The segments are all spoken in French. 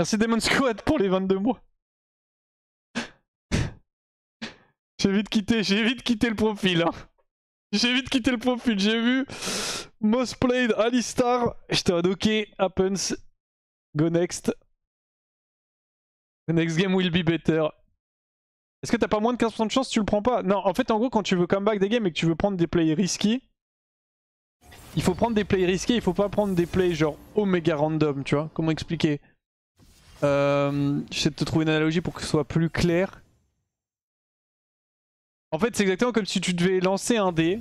Merci Demon Squad pour les 22 mois. J'ai vite quitté le profil. Hein. J'ai vite quitté le profil. J'ai vu Most Played Alistar. J'étais en mode ok, happens. Go next. The next game will be better. Est-ce que t'as pas moins de 15% de chance si tu le prends pas? Non, en fait, en gros, quand tu veux comeback des games et que tu veux prendre des plays risqués, il faut prendre des plays risqués, il faut pas prendre des plays genre Omega random, tu vois. Comment expliquer? J'essaie de te trouver une analogie pour que ce soit plus clair. En fait, c'est exactement comme si tu devais lancer un dé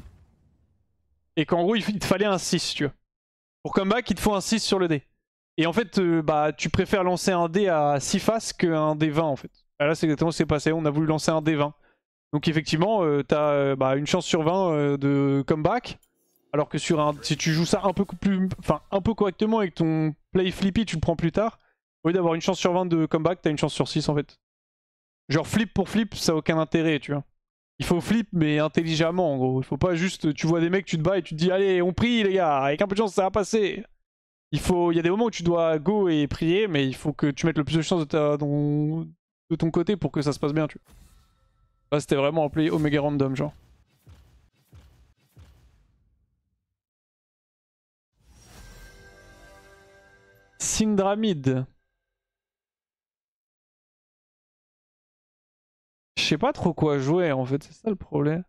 et qu'en gros, il te fallait un 6, tu vois. Pour comeback, il te faut un 6 sur le dé. Et en fait, bah, tu préfères lancer un dé à 6 faces qu'un dé 20 en fait. Là, c'est exactement ce qui s'est passé. On a voulu lancer un dé 20. Donc, effectivement, t'as bah, une chance sur 20 de comeback. Alors que sur un, si tu joues ça un peu plus, enfin un peu correctement et que ton play flippy tu le prends plus tard, au lieu d'avoir une chance sur 20 de comeback, t'as une chance sur 6 en fait. Genre flip pour flip, ça a aucun intérêt, tu vois. Il faut flip mais intelligemment en gros. Il faut pas juste, tu vois des mecs, tu te bats et tu te dis allez on prie les gars, avec un peu de chance ça va passer. Il y a des moments où tu dois go et prier, mais il faut que tu mettes le plus de chance de ton côté pour que ça se passe bien, tu vois. Là c'était vraiment un play Omega random genre. Syndramide. Je sais pas trop quoi jouer en fait, c'est ça le problème.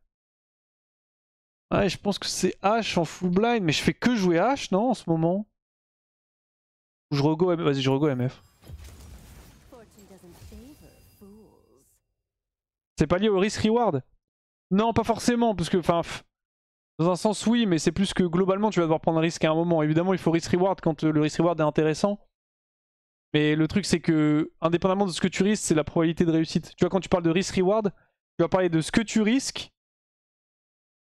Ouais, je pense que c'est H en full blind, mais je fais que jouer H, non, en ce moment? Ou je rego MF. Vas-y, je rego MF. C'est pas lié au risk reward? Non, pas forcément, parce que, enfin, dans un sens oui, mais c'est plus que globalement tu vas devoir prendre un risque à un moment. Évidemment, il faut risk reward quand le risk reward est intéressant. Mais le truc, c'est que, indépendamment de ce que tu risques, c'est la probabilité de réussite. Tu vois, quand tu parles de risk reward, tu vas parler de ce que tu risques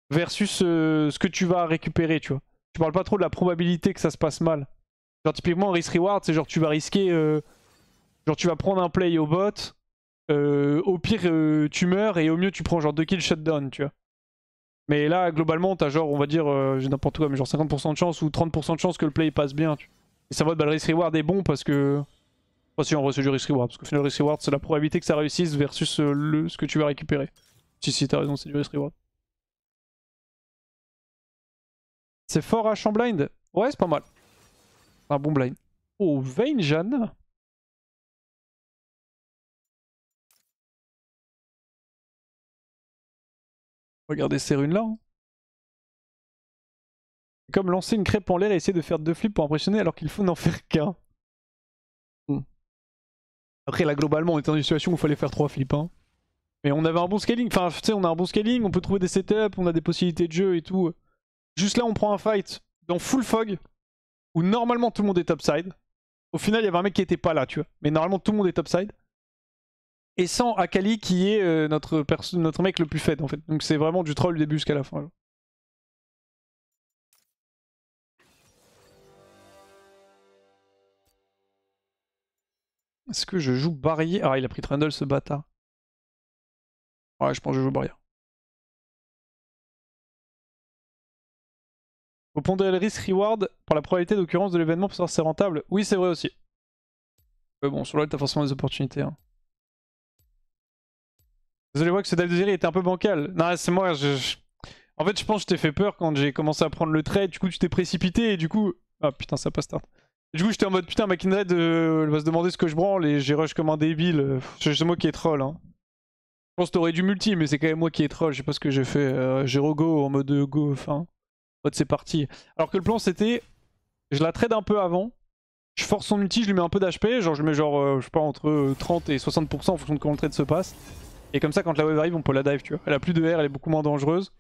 versus ce que tu vas récupérer, tu vois. Tu parles pas trop de la probabilité que ça se passe mal. Genre typiquement risk reward, c'est genre tu vas risquer, genre tu vas prendre un play au bot, au pire tu meurs et au mieux tu prends genre 2 kills shutdown, tu vois. Mais là globalement t'as genre on va dire, j'ai n'importe quoi, mais genre 50% de chance ou 30% de chance que le play passe bien, tu vois. Et ça va, bah, le risk reward est bon parce que... Enfin si en vrai c'est du risk reward, parce qu'au final le risk reward c'est la probabilité que ça réussisse versus ce que tu vas récupérer. Si t'as raison, c'est du risk reward. C'est fort H en blind? Ouais c'est pas mal. C'est un bon blind. Oh Vayne Jeanne. Regardez ces runes là. Hein. C'est comme lancer une crêpe en l'air et essayer de faire 2 flips pour impressionner alors qu'il faut n'en faire qu'un. Après là globalement on était dans une situation où il fallait faire 3 flips. Hein. Mais on avait un bon scaling, enfin tu sais on a un bon scaling, on peut trouver des setups, on a des possibilités de jeu et tout. Juste là on prend un fight dans full fog où normalement tout le monde est topside. Au final il y avait un mec qui était pas là tu vois, mais normalement tout le monde est topside. Et sans Akali qui est notre mec le plus fed en fait. Donc c'est vraiment du troll du début jusqu'à la fin. Là. Est-ce que je joue barrière? Ah il a pris Trundle ce bâtard. Ouais je pense que je joue barrière. Faut pondérer le risque reward par la probabilité d'occurrence de l'événement pour savoir si c'est rentable. Oui c'est vrai aussi. Mais bon sur LoL t'as forcément des opportunités. Hein. Désolé moi que ce dive de Zeri était un peu bancal. Non c'est moi En fait je pense que je t'ai fait peur quand j'ai commencé à prendre le trade, du coup tu t'es précipité et du coup... Ah putain ça passe start. Du coup j'étais en mode putain ma Kindred elle va se demander ce que je branle et j'ai rush comme un débile. C'est moi qui est troll hein. Je pense que t'aurais dû multi mais c'est quand même moi qui est troll, je sais pas ce que j'ai fait. J'ai rego en mode go, enfin... En mode c'est parti. Alors que le plan c'était... Je la trade un peu avant. Je force son ulti, je lui mets un peu d'HP, genre je mets genre, je sais pas, entre 30 et 60% en fonction de comment le trade se passe. Et comme ça, quand la wave arrive, on peut la dive, tu vois. Elle a plus de R, elle est beaucoup moins dangereuse.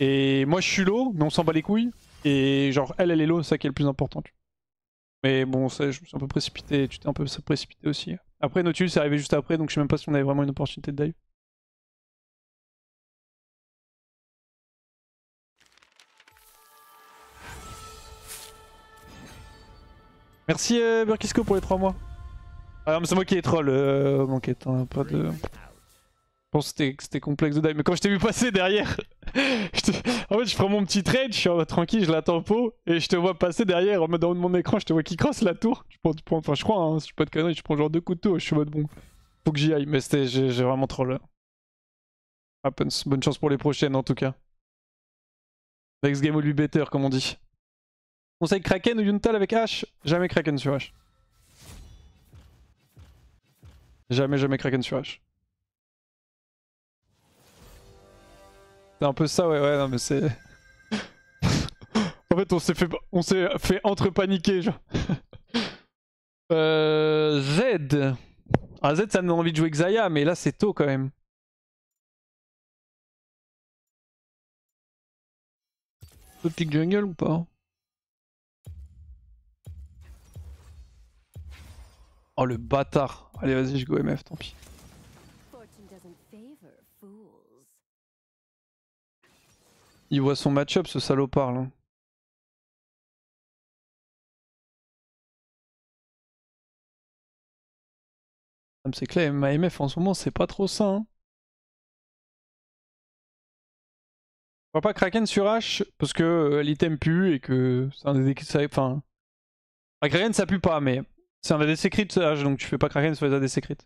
Et moi, je suis low, mais on s'en bat les couilles. Et genre, elle est low, c'est ça qui est le plus important, tu vois. Mais bon, je me suis un peu précipité, tu t'es un peu précipité aussi. Après, Nautilus est arrivé juste après, donc je sais même pas si on avait vraiment une opportunité de dive. Merci Burkisco pour les 3 mois. Ah mais c'est moi qui est troll, m'inquiète, hein, pas de... Je pense que c'était complexe de dive, mais quand je t'ai vu passer derrière, En fait, je prends mon petit trade, je suis en mode tranquille, je l'attends pot, et je te vois passer derrière en mode en haut de mon écran, je te vois qui crosse la tour. Enfin, je crois, hein, si je suis pas de conneries, je prends genre 2 coups de tour, je suis en mode bon, faut que j'y aille, mais j'ai vraiment trop le. Happens. Bonne chance pour les prochaines en tout cas. Next game will be better, comme on dit. Conseil Kraken ou Yuntal avec H? Jamais Kraken sur H. Jamais Kraken sur H. C'est un peu ça, ouais, non mais c'est... En fait, on s'est fait entre-paniquer, genre. Z. Ah, Z, ça me donne envie de jouer Xayah, mais là, c'est tôt quand même. Peut pick jungle ou pas? Oh, le bâtard. Allez, vas-y, je go MF, tant pis. Il voit son match-up, ce salopard, là. C'est clair, ma MF en ce moment, c'est pas trop ça, hein. On va pas Kraken sur H parce que l'item pue et que c'est un des enfin. Kraken ça pue pas, mais c'est un ADC crit H, donc tu fais pas Kraken sur les ADC crit.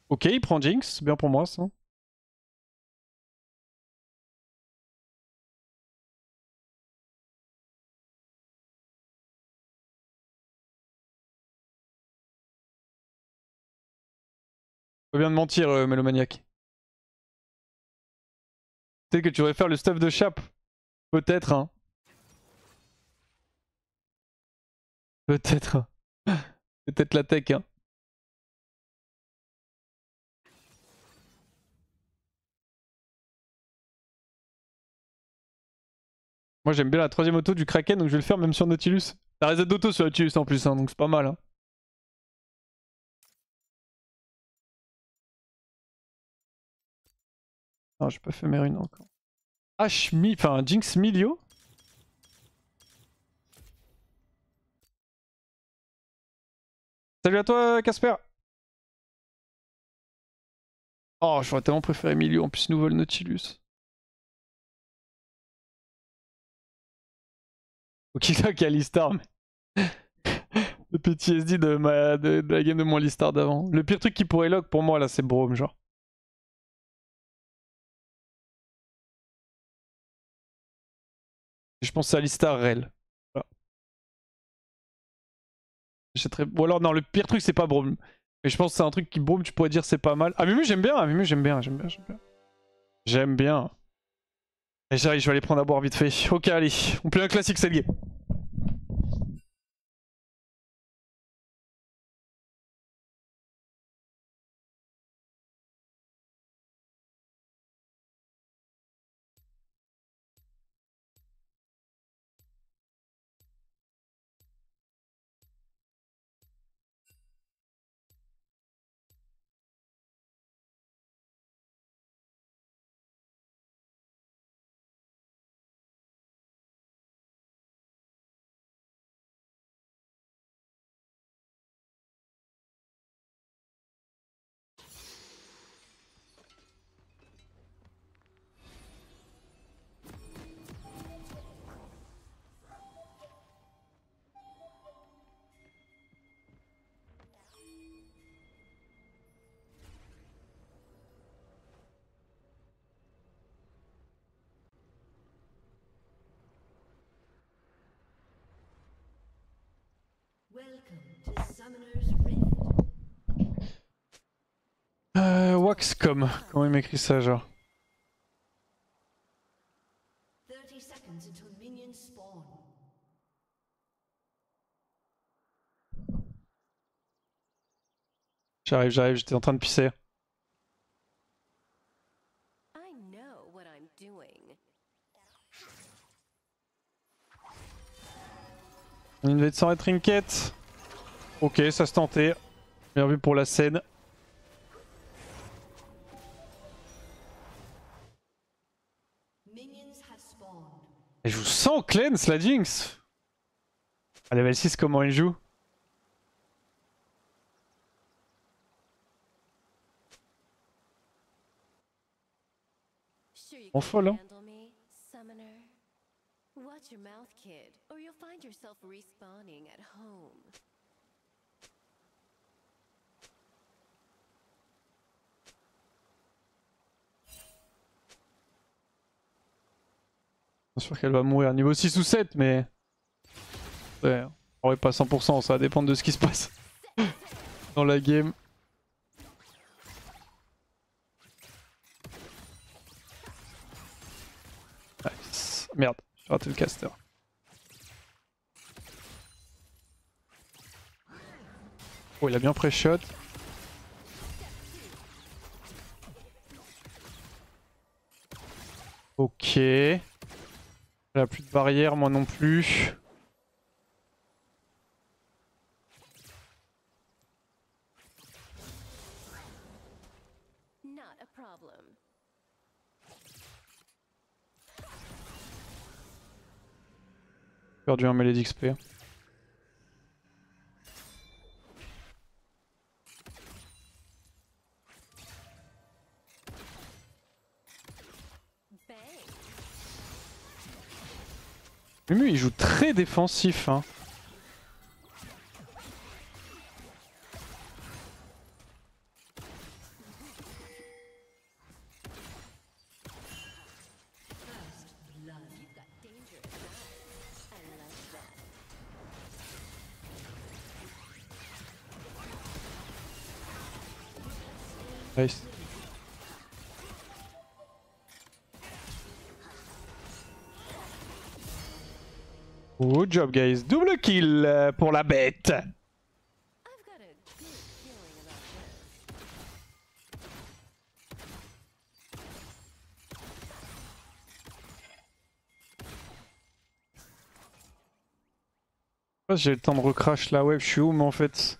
Ok, il prend Jinx, bien pour moi ça. Pas bien de mentir, Mélomaniac. Peut-être que tu devrais faire le stuff de Chap. Peut-être, hein. Peut-être. Hein. Peut-être la tech, hein. Moi j'aime bien la troisième auto du Kraken, donc je vais le faire même sur Nautilus. T'as reset d'auto sur Nautilus en plus, hein, donc c'est pas mal. Hein. Non, j'ai pas fait mes runes encore. Enfin Jinx Milio. Salut à toi, Casper. Oh, j'aurais tellement préféré Milio, en plus nous vole Nautilus. Ok, là, Alistar, mais... Le PTSD de la game de mon Alistar d'avant. Le pire truc qui pourrait lock pour moi là, c'est Braum, genre. Je pense que c'est Alistar Rel. Voilà. Ou alors, non, le pire truc, c'est pas Braum. Mais je pense que c'est un truc qui, Braum, tu pourrais dire c'est pas mal. Ah, Mumu, j'aime bien, Mumu, j'aime bien, j'aime bien, j'aime bien. J'aime bien. Et j'arrive, je vais aller prendre à boire vite fait. Ok, allez, on play un classique, c'est lié. Waxcom, comment il m'écrit ça, genre? J'arrive, j'étais en train de pisser. On invade sans être trinket. Ok, ça se tentait. Bien vu pour la scène. Et je vous sens cleanse la Jinx. À level 6, comment il joue? En folle, hein. Watch your mouth, kid, or you'll find yourself respawning at home. Bien sûr qu'elle va mourir niveau 6 ou 7, mais... Ouais, on pas 100%, ça va dépendre de ce qui se passe dans la game. Nice. Merde, j'ai raté le caster. Oh, il a bien pré-shot. Ok. Elle a plus de barrière, moi non plus. Not a problem. Perdu un mêlée d'XP. Mumu il joue très défensif hein. Nice. Good job guys, double kill pour la bête. Je sais pas si j'ai le temps de recrash la wave, je suis où mais en fait...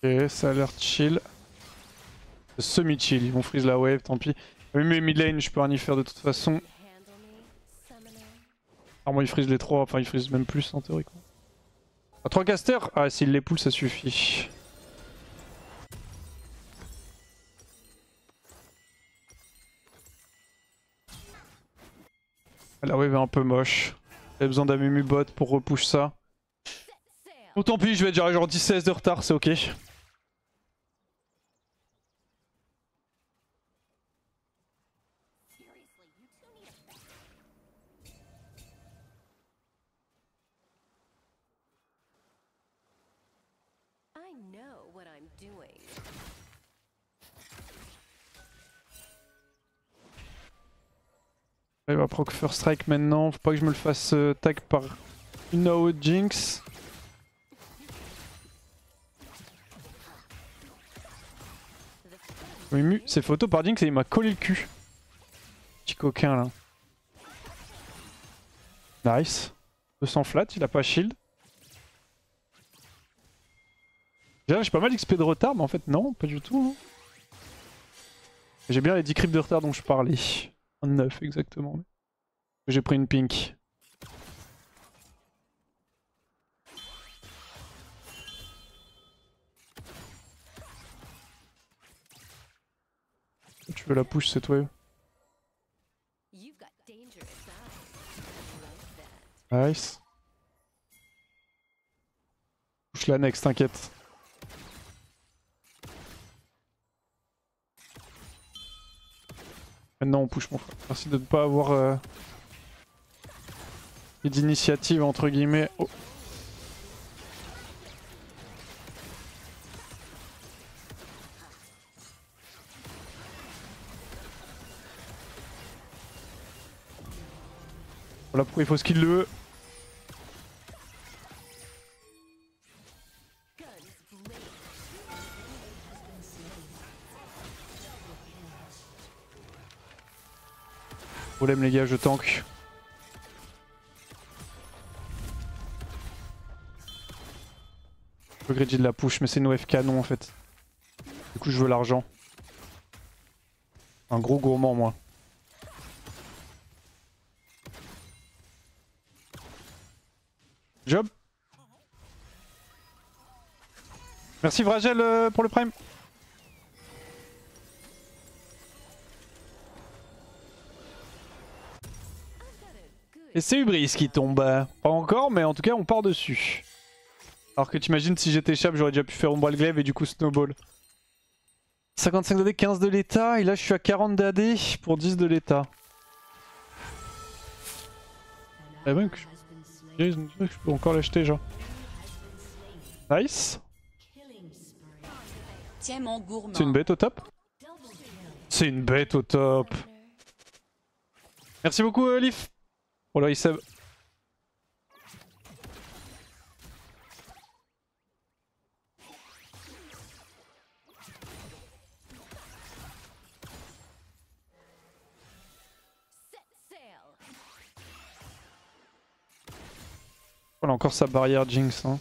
Ok, ça a l'air chill. Semi-chill, ils vont freeze la wave, tant pis. Mais mid lane, je peux rien y faire de toute façon. Alors moi ils freeze les 3, enfin ils freeze même plus en théorie quoi. À 3 casters? Ah s'il les pull ça suffit. La wave est un peu moche. J'ai besoin d'un Mumu bot pour repush ça. Oh tant pis, je vais dire genre 10-16 de retard, c'est ok. Il va proc first strike maintenant, faut pas que je me le fasse tag par une AO Jinx. Mumu, c'est photo par Jinx et il m'a collé le cul. Petit coquin là. Nice. 200 flat, il a pas shield. J'ai pas mal d'XP de retard, mais en fait non, pas du tout. Hein. J'ai bien les 10 creeps de retard dont je parlais. 9 exactement. J'ai pris une pink. Tu veux la push cette wave? Nice. Push la next, t'inquiète. Maintenant on push mon frère. Merci de ne pas avoir d'initiative entre guillemets. Oh. Voilà pourquoi il faut ce qu'il le veut. Problème les gars, je tank. Je veux greedy de la push, mais c'est une wave canon en fait. Du coup je veux l'argent. Un gros gourmand moi. Job. Merci Vragel pour le prime. Et c'est Hubris qui tombe. Pas encore, mais en tout cas on part dessus. Alors que t'imagines si j'étais Chap, j'aurais déjà pu faire Umbral Glaive et du coup Snowball. 55 d'AD, 15 de l'état, et là je suis à 40 d'AD pour 10 de l'état. Eh ben que je peux encore l'acheter genre. Nice. Tiens mon gourmand. C'est une bête au top. C'est une bête au top. Merci beaucoup Leaf pour le resub. On a encore sa barrière Jinx. Hein.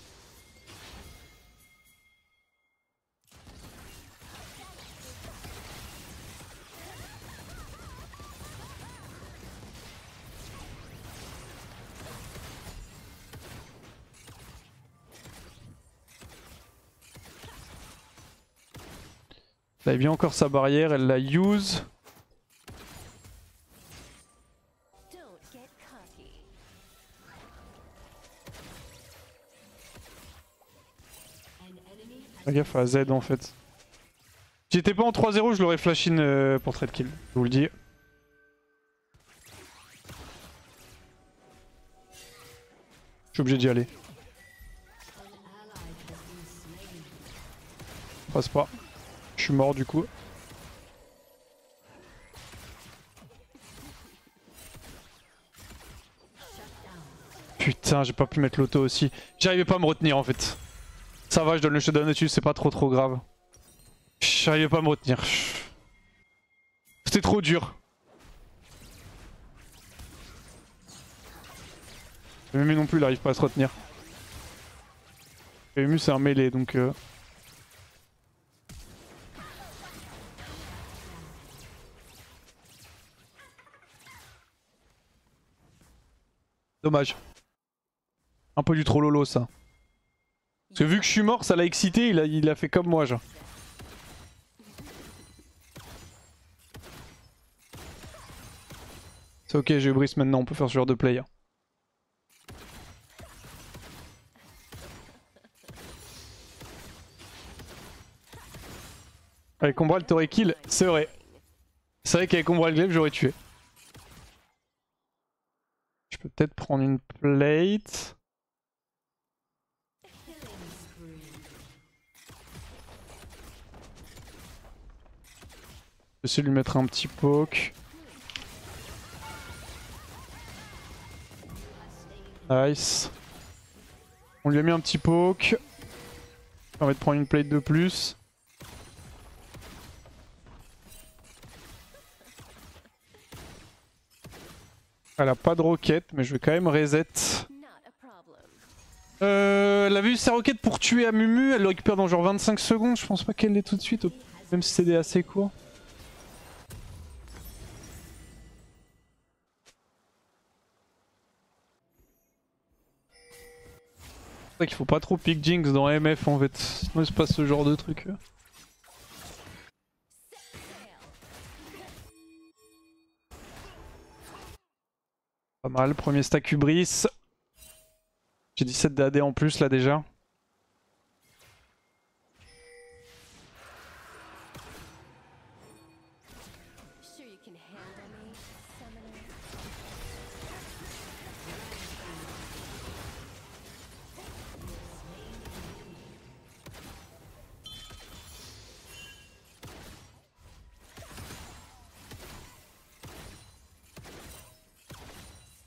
Elle a bien encore sa barrière, elle la use. Fais gaffe à Z en fait. Si j'étais pas en 3-0, je l'aurais flash in pour trade kill, je vous le dis. Je suis obligé d'y aller. Passe pas. Je suis mort du coup. Putain, j'ai pas pu mettre l'auto aussi. J'arrivais pas à me retenir en fait. Ça va, je donne le shutdown dessus, c'est pas trop grave. J'arrivais pas à me retenir. C'était trop dur. Emu non plus, il arrive pas à se retenir. Emu c'est un mêlé donc... Dommage. Un peu du trop lolo ça. Parce que vu que je suis mort, ça l'a excité, il a fait comme moi genre. C'est ok, j'ai eu Brice maintenant, on peut faire ce genre de play. Avec Umbral t'aurais kill, c'est vrai. C'est vrai qu'avec Umbral Glaive j'aurais tué. Je peux peut-être prendre une plate. Je vais essayer de lui mettre un petit poke. Nice. On lui a mis un petit poke. On va prendre une plate de plus. Elle a pas de roquette, mais je vais quand même reset. Elle avait eu sa roquette pour tuer Amumu, elle le récupère dans genre 25 secondes, je pense pas qu'elle l'ait tout de suite, même si c'est des assez courts. C'est vrai qu'il faut pas trop pick Jinx dans MF en fait, sinon il se passe ce genre de truc. Pas mal, premier stack Hubris. J'ai 17 d'AD en plus là déjà.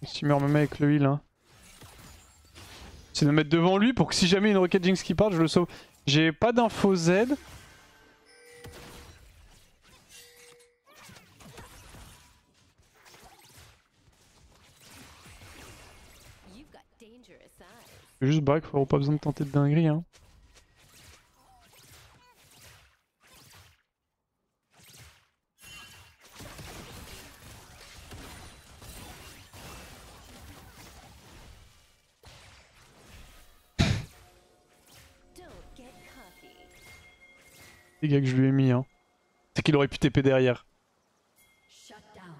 Steamer me met avec le heal. Hein. C'est de me mettre devant lui pour que si jamais une roquette Jinx qui part, je le sauve. J'ai pas d'info Z. Je vais juste back, faut pas besoin de tenter de dinguerie. Hein. Les gars que je lui ai mis, hein. C'est qu'il aurait pu TP derrière. Shut down.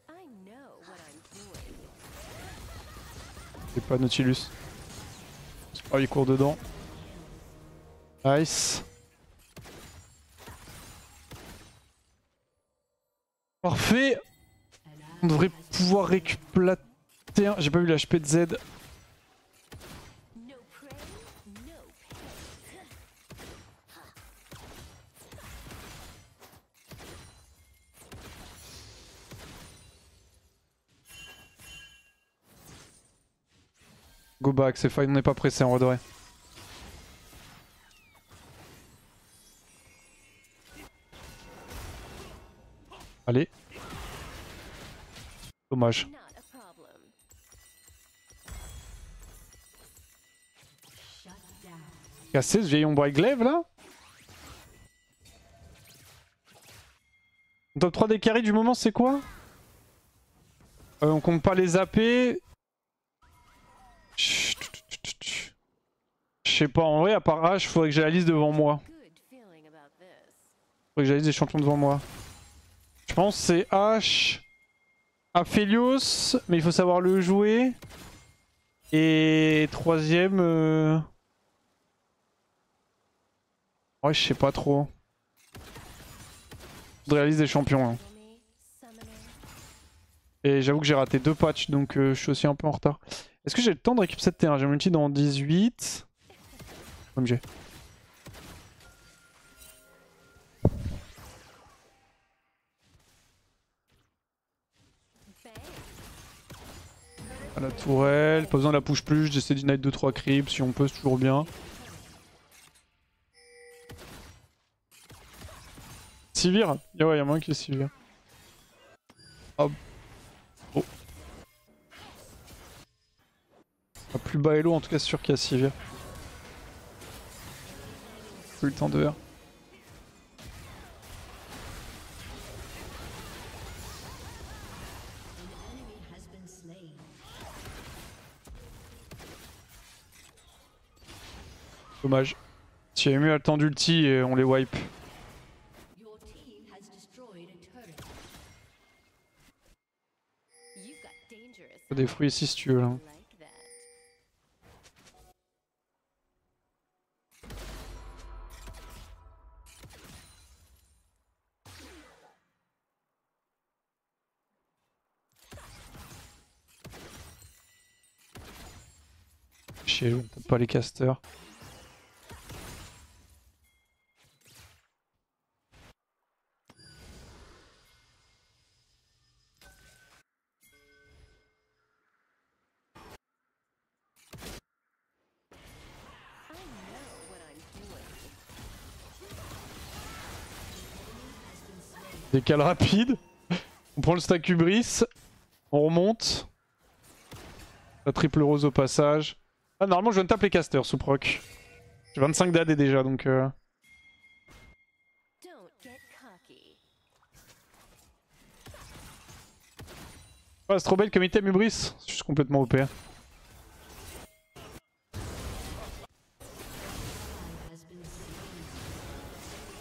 I know what I'm doing. C'est pas Nautilus. C'est pas, il court dedans. Nice. Parfait. On devrait pouvoir récupérer un. J'ai pas vu l'HP de Z. No prey, no pay. Go back, c'est fine, on n'est pas pressé en vrai. Allez. Dommage. Not a problem. Shut down. Cassé ce vieil ombre glaive là. Top 3 des carries du moment c'est quoi? On compte pas les AP. Je sais pas, en vrai à part H, faudrait que j'ai la liste devant moi. Good feeling about this. Faudrait que j'ai la liste des champions devant moi. Je pense que c'est H, Aphelios, mais il faut savoir le jouer. Et troisième... Ouais, je sais pas trop. Faudrait la liste des champions. Hein. Follow me, summoner. Et j'avoue que j'ai raté 2 patchs, donc je suis aussi un peu en retard. Est-ce que j'ai le temps de récupérer cette terrain? J'ai mon ulti dans 18. Comme j'ai. Bang. À la tourelle, pas besoin de la push plus, j'essaie d'ignite 2-3 creeps si on peut, c'est toujours bien. Sivir? Ouais, y'a moyen qu'il y ait Sivir. Hop. Oh. À plus bas Elo, en tout cas, c'est sûr qu'il y a Sivir. Plus le temps de R. An enemy has been slain. Dommage. Si j'avais mieux le temps d'ulti, on les wipe. Your team has destroyed a turret. You've got dangerous. Faut des fruits ici si tu veux là. Like that. Chier, on tape pas les casters. I know what I'm doing. Décale rapide. On prend le stack Hubris. On remonte. La triple rose au passage. Ah, normalement, je viens de taper les casters sous proc. J'ai 25 d'AD déjà donc. Don't get cocky. Ouais, c'est trop belle comme item Hubris. Je suis complètement OP. Has been slain.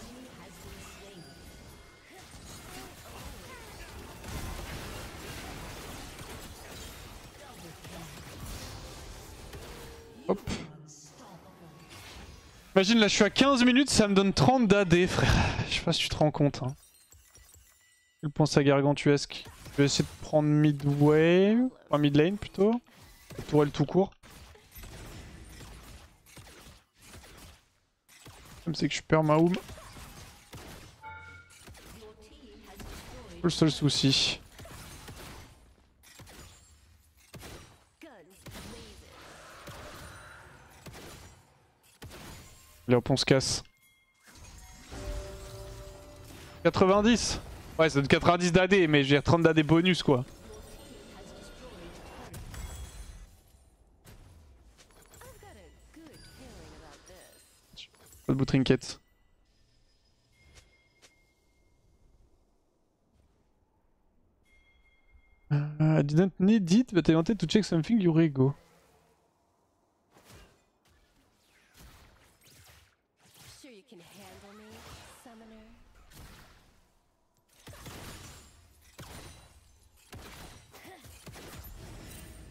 Enemy has been slain. Hop. Imagine là, je suis à 15 minutes, ça me donne 30 d'AD, frère. Je sais pas si tu te rends compte. Hein. Quel point c'est gargantuesque. Je vais essayer de prendre midway. Enfin, mid lane plutôt. La tourelle tout court. Comme c'est que je perds ma oum. Le seul souci. Guns blazing. Allez hop, on se casse. 90. Ouais, ça donne 90 d'AD, mais j'ai 30 d'AD bonus quoi. I've got a good feeling about this. Pas de bout trinket. didn't need it, but I wanted to check something your ego. Sure you can handle me, summoner?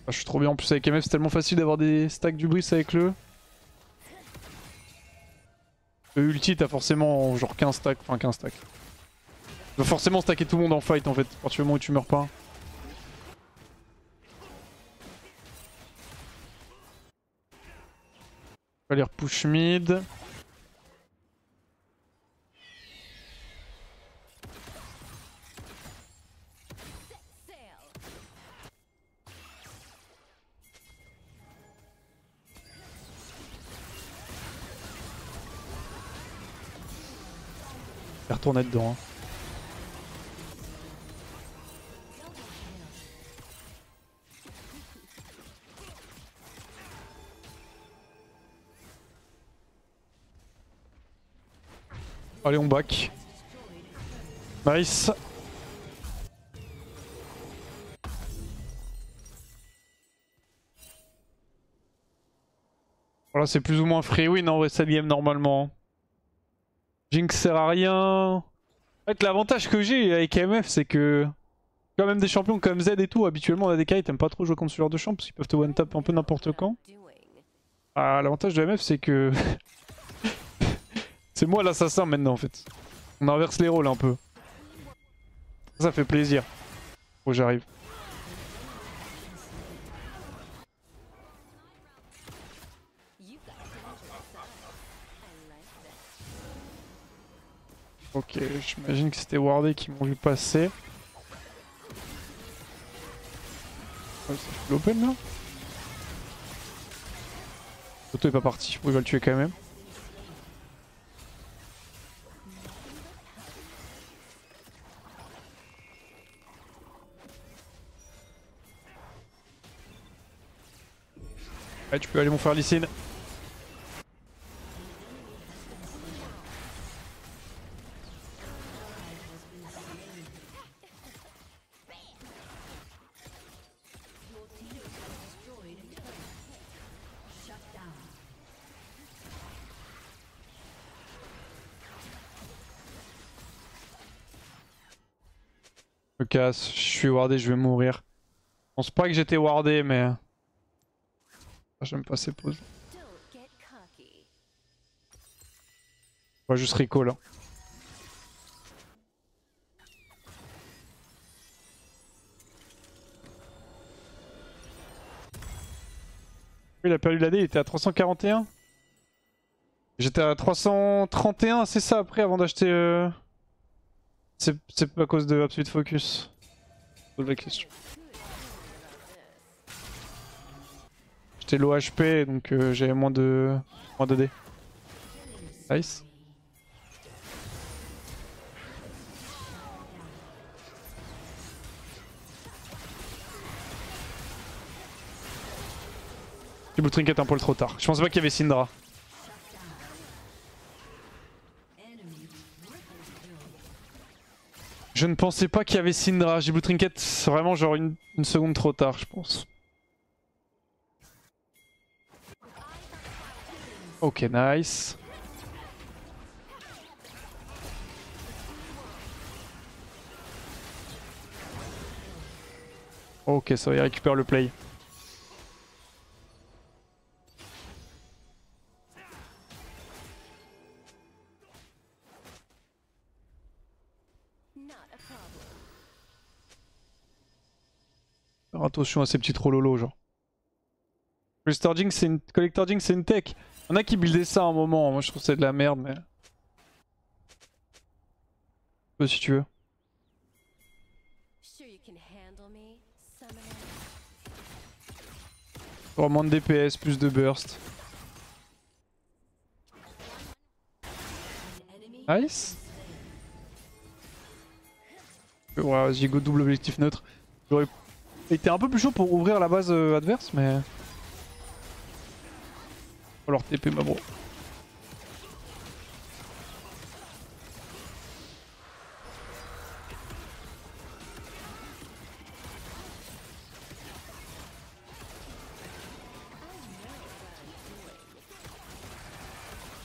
Ah, je suis trop bien en plus avec MF, c'est tellement facile d'avoir des stacks du bris avec le. Le ulti, t'as forcément genre 15 stacks, enfin 15 stacks. Tu vas forcément stacker tout le monde en fight en fait, à partir du moment où tu meurs pas. On va aller repush mid. Sail! Je vais retourner dedans. Hein. Allez, on back. Nice. Voilà, c'est plus ou moins free win en vrai cette game normalement. Jinx sert à rien. En fait, l'avantage que j'ai avec MF, c'est que quand même des champions comme Z et tout, habituellement on a des carries, t'aimes pas trop jouer contre ce genre de champ parce qu'ils peuvent te one-tap un peu n'importe quand. Doing. Ah, l'avantage de MF, c'est que c'est moi l'assassin maintenant en fait. On inverse les rôles un peu. Ça fait plaisir. Oh, j'arrive. You've got a dangerous side. I like that. Ok, j'imagine que c'était Wardé qui m'ont vu passer. Ouais, c'est full open là. Toto est pas parti, bon, il va le tuer quand même. Ouais, tu peux aller mon frère Lysine. Je me casse, je suis wardé, je vais mourir. Je pense pas que j'étais wardé, mais. Ah, j'aime pas ces pauses. Don't get cocky. On va juste recall là. Il a perdu l'AD, il était à 341. J'étais à 331, c'est ça après avant d'acheter. C'est pas à cause de Absolute Focus. Pose la question. J'étais low HP donc j'avais moins de dés. Nice. J'ai Blue Trinket un poil trop tard. Je pensais pas qu'il y avait Syndra. Je ne pensais pas qu'il y avait Syndra. J'ai Blue Trinket vraiment genre une seconde trop tard, je pense. Ok, nice. Ok, ça va, il récupère le play. Not a problem. Faire attention à ces petits trollolo genre. Collector Jinx c'est une tech. On a qui buildaient ça à un moment, moi je trouve que c'est de la merde mais... Si tu veux. Sure you can handle me, summoner? Pour moins de DPS, plus de burst. Nice. Ouais, vas-y go double objectif neutre. J'aurais été un peu plus chaud pour ouvrir la base adverse mais... Faut leur TP ma bro.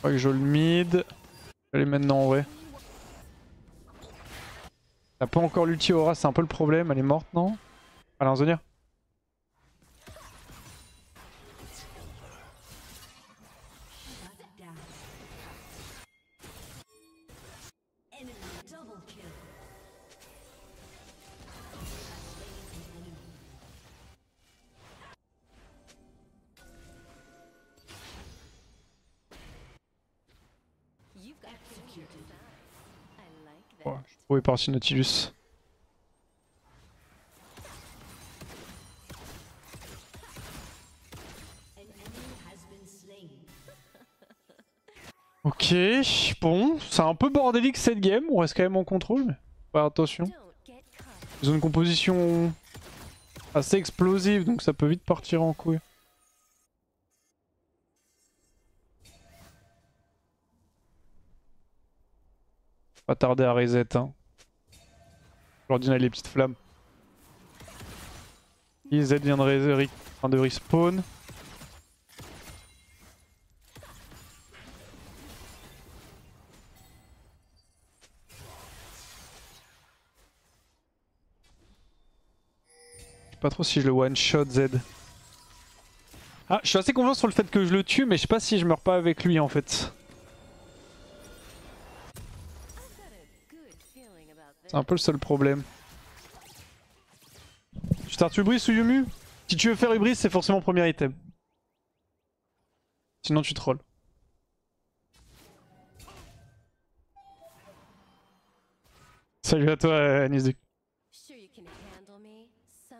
crois que je le mid. Allez maintenant en vrai. T'as pas encore l'ulti Aura, c'est un peu le problème. Elle est morte, non? Allez, un Zonia. Shut down. Enemy double kill. Has slain an enemy. You've got Executed. I like that. Oh, je suis trouvé parti Nautilus. An enemy has been slain. Ok, bon, c'est un peu bordélique cette game. On reste quand même en contrôle, mais ouais, attention. Don't get caught. Ils ont une composition assez explosive, donc ça peut vite partir en couille. Pas tarder à reset, hein. L'ordinateur les petites flammes. IZ vient de respawn. Je sais pas trop si je le one shot Z. Ah, je suis assez confiant sur le fait que je le tue, mais je sais pas si je meurs pas avec lui en fait. I've got a good feeling about this. C'est un peu le seul problème. Tu startes Hubris ou Yumu? Si tu veux faire Hubris, c'est forcément premier item. Sinon tu trolls. Salut à toi Anisduc. Sure you can handle me?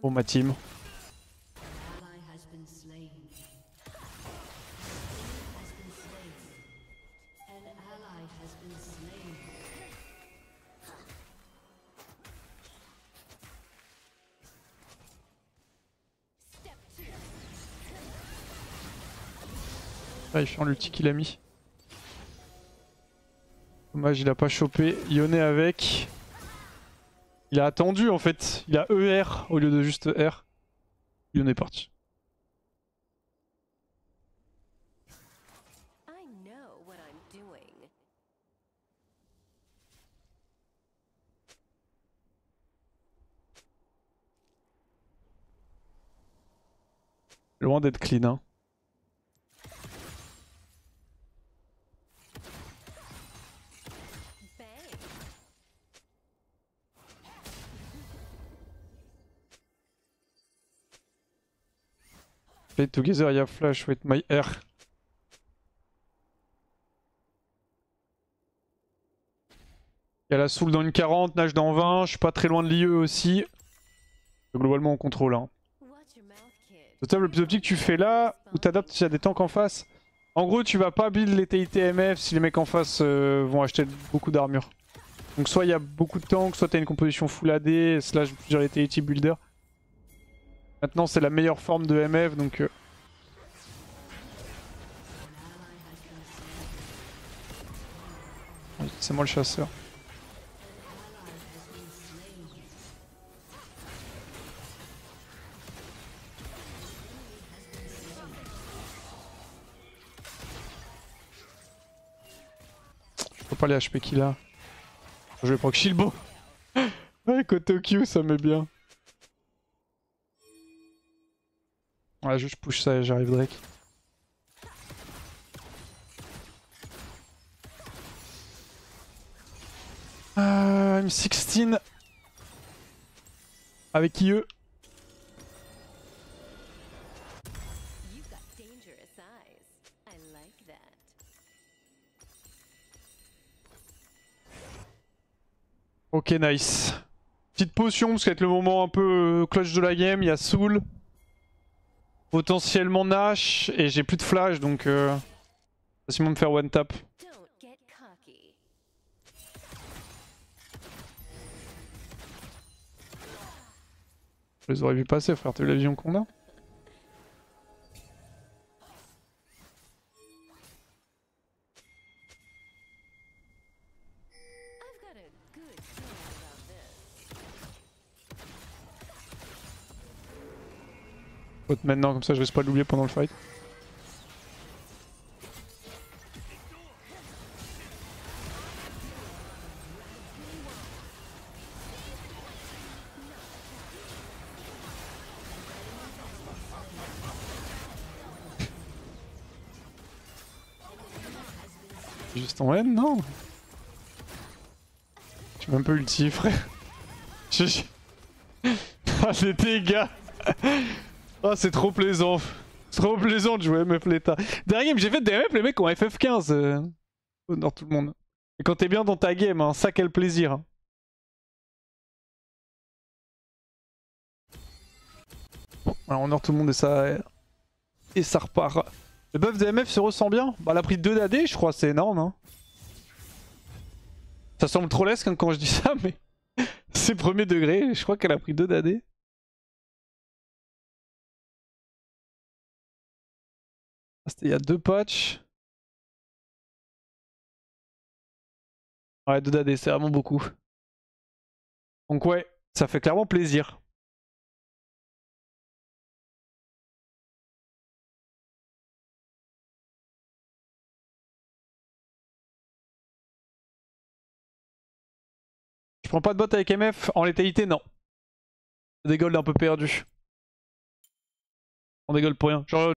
Bon ma team. Ally has been slain. Has been slain. An ally has been slain. Step two. Ah, il fait l'ulti qu'il a mis. Dommage, il a pas chopé. Yone avec. Il a attendu en fait. Il a ER au lieu de juste R. Yone est parti. I know what I'm doing. Loin d'être clean, hein. Bang. Play together, I have flash with my R. Il y a la soul dans une 40, nage dans 20, je suis pas très loin de l'IE aussi. Globalement on contrôle, hein. Watch your mouth, kid. Le table le plus optique que tu fais là, où t'adaptes s'il y a des tanks en face. En gros tu vas pas build les TIT MF si les mecs en face vont acheter beaucoup d'armure. Donc soit il y a beaucoup de tanks, soit t'as une composition full AD, slash plusieurs TIT builder. Maintenant c'est la meilleure forme de MF donc... C'est moi le chasseur. Je peux pas les HP qu'il a. Je vais proc Shilbo. Ouais, côté Q, ça met bien. Ouais, juste push ça et j'arrive Drake. M16 avec IE. You've got dangerous eyes. I like that. Ok, nice. Petite potion parce qu'avec le moment un peu clutch de la game, il y a Soul. Potentiellement Nash et j'ai plus de flash donc facilement me faire one tap. Don't get cocky. Je les aurais vu passer frère, t'as vu la vision qu'on a? I've got a good feeling about this. Vote maintenant comme ça je risque pas de l'oublier pendant le fight. Juste en N, non? J'ai même pas ulti, frère. Ah, les dégâts! Ah, c'est trop plaisant. C'est trop plaisant de jouer MF Leta. Dernier game, j'ai fait des MF, les mecs ont FF15. Honore tout le monde. Et quand t'es bien dans ta game, hein, ça quel plaisir. Hein. Alors, honore tout le monde et ça repart. Le buff de MF se ressent bien. Bah, elle a pris 2 d'AD, je crois, c'est énorme. Hein. Ça semble trop lesque hein, quand je dis ça, mais c'est premier degré. Je crois qu'elle a pris 2 d'AD. Il y a 2 patchs. Ouais, 2 d'AD, c'est vraiment beaucoup. Donc ouais, ça fait clairement plaisir. Je prends pas de bot avec MF, en létalité non. Des golds un peu perdus. On des golds pour rien. Genre